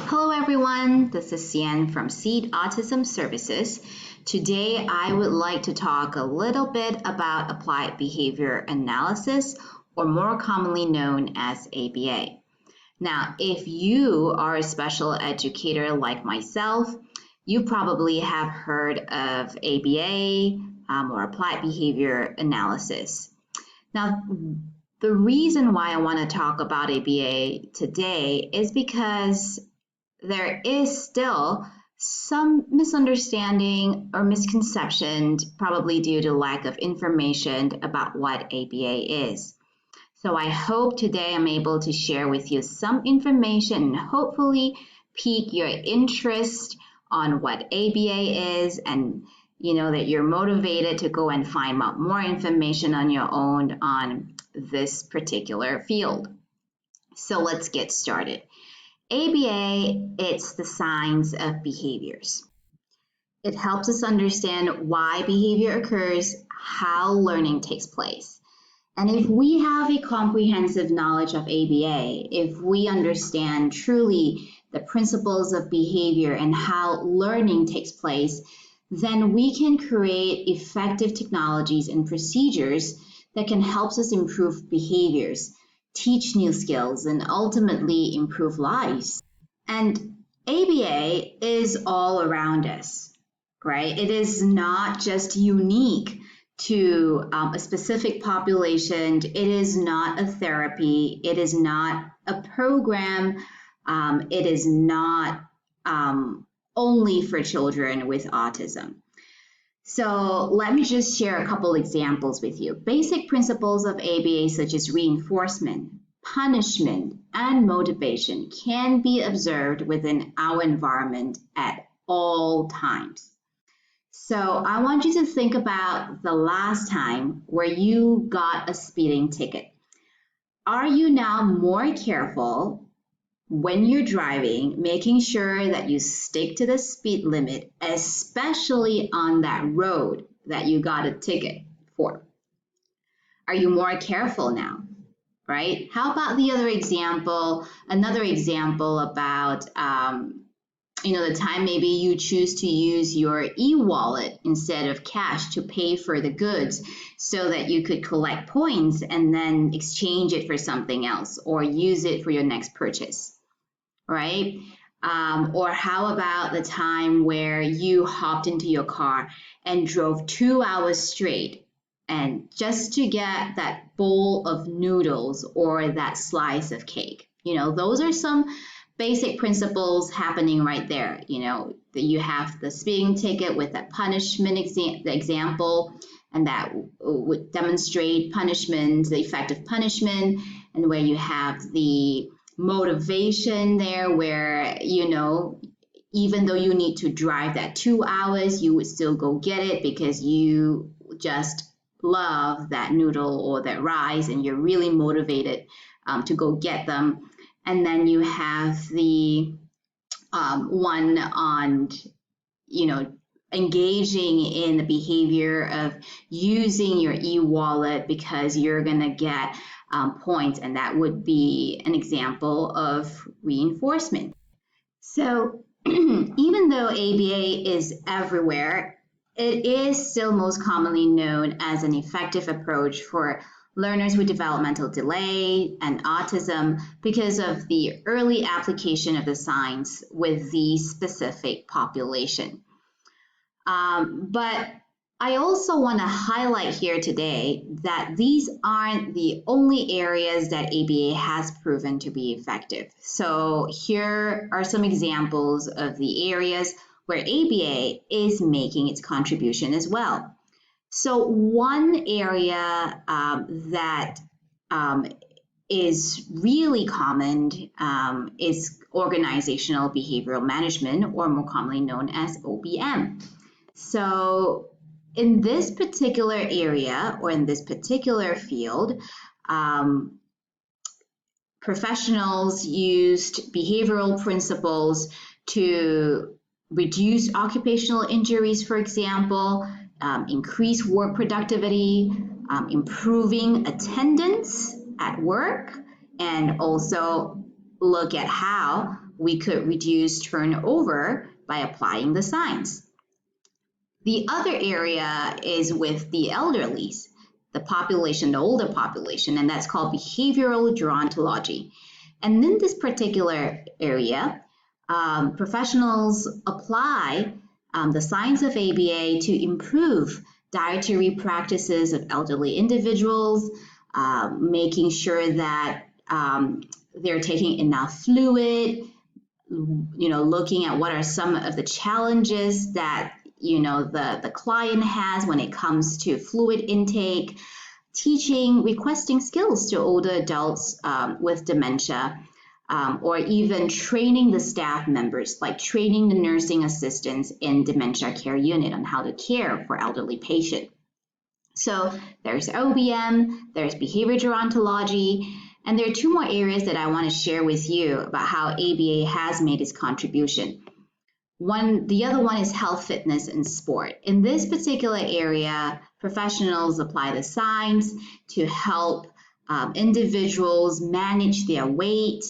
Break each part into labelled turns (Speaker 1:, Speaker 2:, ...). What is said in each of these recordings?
Speaker 1: Hello everyone, this is Sien from Sien Autism Services. Today I would like to talk a little bit about applied behavior analysis, or more commonly known as ABA. Now, if you are a special educator like myself, you probably have heard of ABA or applied behavior analysis. Now, the reason why I want to talk about ABA today is because there is still some misunderstanding or misconception, probably due to lack of information about what ABA is. So I hope today I'm able to share with you some information and hopefully pique your interest on what ABA is, and that you're motivated to go and find out more information on your own on this particular field. So let's get started. ABA, it's the science of behaviors. It helps us understand why behavior occurs, how learning takes place. And if we have a comprehensive knowledge of ABA, if we understand truly the principles of behavior and how learning takes place, then we can create effective technologies and procedures that can help us improve behaviors, teach new skills, and ultimately improve lives. And ABA is all around us, right? It is not just unique to a specific population. It is not a therapy. It is not a program. It is not only for children with autism. So let me just share a couple examples with you. Basic principles of ABA, such as reinforcement, punishment, and motivation, can be observed within our environment at all times. So I want you to think about the last time where you got a speeding ticket. Are you now more careful when you're driving, making sure that you stick to the speed limit, especially on that road that you got a ticket for? Are you more careful now, right? How about the other example, another example about, the time maybe you choose to use your e-wallet instead of cash to pay for the goods so that you could collect points and then exchange it for something else or use it for your next purchase. Right? Or how about the time where you hopped into your car and drove 2 hours straight and just to get that bowl of noodles or that slice of cake? Those are some basic principles happening right there. That you have the speeding ticket with that punishment example, and that would demonstrate punishment, the effect of punishment, and where you have the motivation there where, even though you need to drive that 2 hours, you would still go get it because you just love that noodle or that rice and you're really motivated to go get them. And then you have the one on, engaging in the behavior of using your e-wallet because you're going to get points, and that would be an example of reinforcement. So even though ABA is everywhere, it is still most commonly known as an effective approach for learners with developmental delay and autism because of the early application of the science with the specific population. But I also want to highlight here today that these aren't the only areas that ABA has proven to be effective. So here are some examples of the areas where ABA is making its contribution as well. So one area that is really common is organizational behavioral management, or more commonly known as OBM. So in this particular area or in this particular field, professionals used behavioral principles to reduce occupational injuries, for example, increase work productivity, improving attendance at work, and also look at how we could reduce turnover by applying the signs. The other area is with the elderlies, the population, the older population, and that's called behavioral gerontology. And in this particular area, professionals apply the science of ABA to improve dietary practices of elderly individuals, making sure that they're taking enough fluid, looking at what are some of the challenges that the client has when it comes to fluid intake, requesting skills to older adults with dementia, or even training the staff members, like training the nursing assistants in dementia care unit on how to care for elderly patients. So there's OBM, there's behavior gerontology, and there are two more areas that I want to share with you about how ABA has made its contribution. The other one is health, fitness, and sport. In this particular area, professionals apply the science to help individuals manage their weight.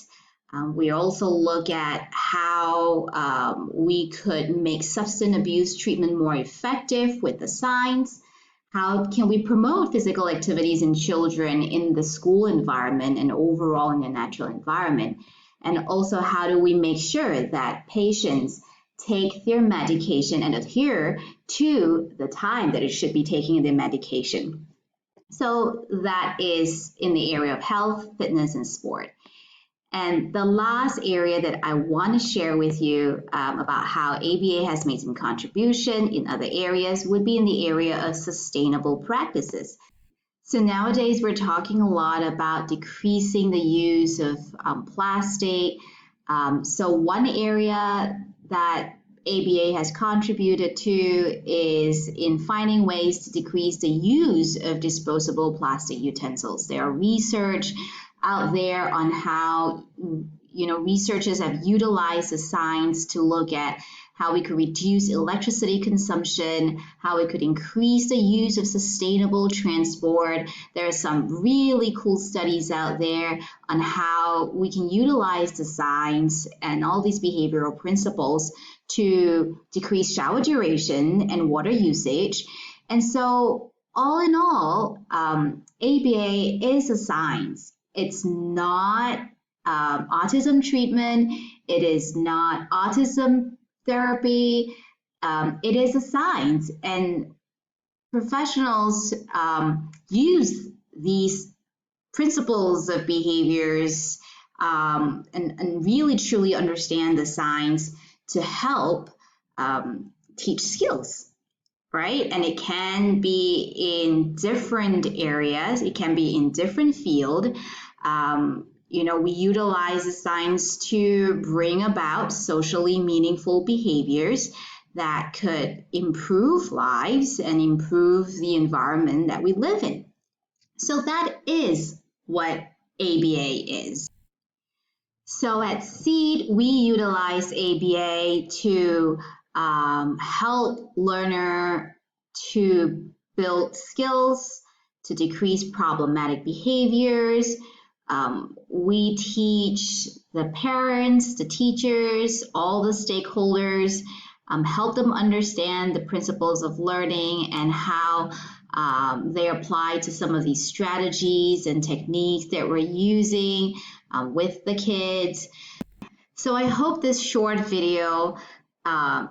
Speaker 1: We also look at how we could make substance abuse treatment more effective with the science. How can we promote physical activities in children in the school environment and overall in the natural environment? And also, how do we make sure that patients take their medication and adhere to the time that it should be taking their medication? So that is in the area of health, fitness, and sport. And the last area that I want to share with you about how ABA has made some contribution in other areas would be in the area of sustainable practices. So nowadays we're talking a lot about decreasing the use of plastic. So one area that ABA has contributed to is in finding ways to decrease the use of disposable plastic utensils. There are research out there on how researchers have utilized the science to look at how we could reduce electricity consumption, how we could increase the use of sustainable transport. There are some really cool studies out there on how we can utilize the science and all these behavioral principles to decrease shower duration and water usage. And so all in all, ABA is a science. It's not autism treatment. It is not autism therapy. It is a science, and professionals use these principles of behaviors and really truly understand the science to help teach skills, right? And it can be in different areas. It can be in different fields. We utilize the science to bring about socially meaningful behaviors that could improve lives and improve the environment that we live in. So that is what ABA is. So at Seed, we utilize ABA to help learner to build skills, to decrease problematic behaviors. We teach the parents, the teachers, all the stakeholders, help them understand the principles of learning and how they apply to some of these strategies and techniques that we're using with the kids. So I hope this short video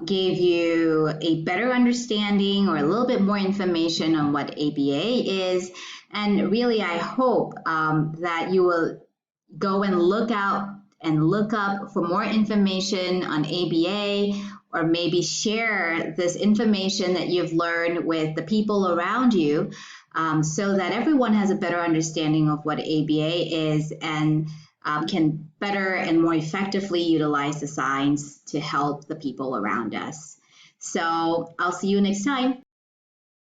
Speaker 1: gave you a better understanding or a little bit more information on what ABA is. And really, I hope that you will go and look up for more information on ABA, or maybe share this information that you've learned with the people around you, so that everyone has a better understanding of what ABA is and can better and more effectively utilize the science to help the people around us. So I'll see you next time.